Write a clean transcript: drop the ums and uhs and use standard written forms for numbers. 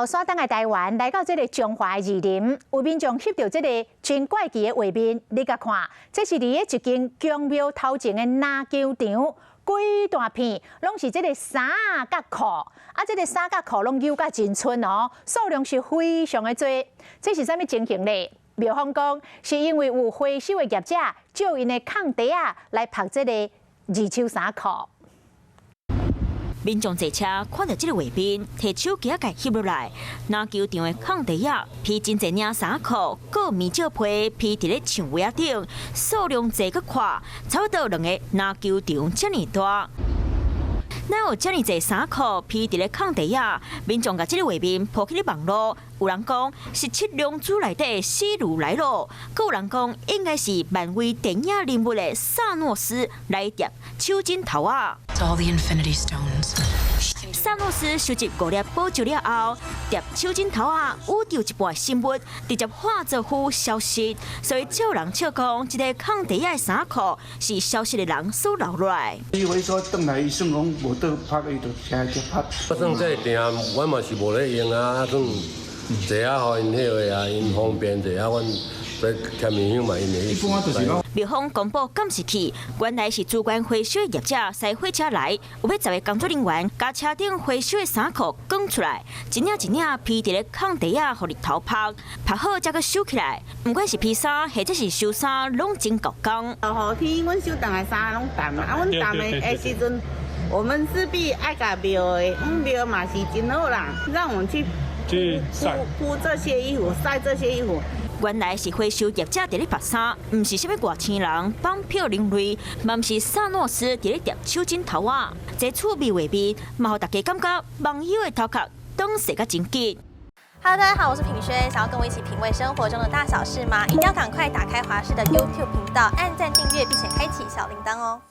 后山东的台湾来到这个中华的宜林，有民众翕到这个真怪奇的画面，你甲看，这是伫一间宫庙头前的篮球场，规大片拢是这个衫甲裤，这个衫甲裤拢有甲真寸哦，数量是非常的多。这是啥物情形呢？庙方讲是因为有回收的业者借因的空地来拍这个二手衫裤。 民众坐车看到这个画面，摕手机甲翕落来。篮球场的空地披真侪领衫裤，各棉照被披伫咧墙围顶，数量侪搁看，差不多2个篮球场遮尔大。哪有遮尔侪衫裤披伫咧空地民众甲这个画面抛起咧网络，有人讲是7龙珠内底的西鲁来咯，阁有人讲应该是漫威电影人物的萨诺斯来叠手指头All the Infinity Stones. 萨诺斯收集5粒宝石了后，叠手指头捂着一半生物，直接化作符消失。所以就有人笑讲，这个空地的衫裤是消失的人所留落来。以为说转来，伊算讲无倒拍，伊就直接拍。我算这个店，阮嘛是无咧用啊，算坐互因迄个因方便坐阮在签名箱嘛，因会去。庙方公布监视器，原来是主管回收的业者驶火车来，有要10个工作人员将车顶回收的衫裤卷出来，一领一领披伫咧空地互日头拍，拍好才搁收起来。不管是披衫或者是收衫，拢真够工。后天阮收档的衫拢淡阮淡的时阵，我们势必爱甲庙的，庙嘛是真好人，让我们去铺这些衣服，晒这些衣服。 原来是回收业者伫咧拍衫，唔是啥物外星人绑票另类，嘛唔是萨诺斯伫咧叠手指头这趣味画面，嘛互大家感觉网友的头壳当时甲真紧。Hello， 大家好，我是品轩，想要跟我一起品味生活中的大小事吗？一定要赶快打开华视的 YouTube 频道，按赞订阅，并且开启小铃铛哦。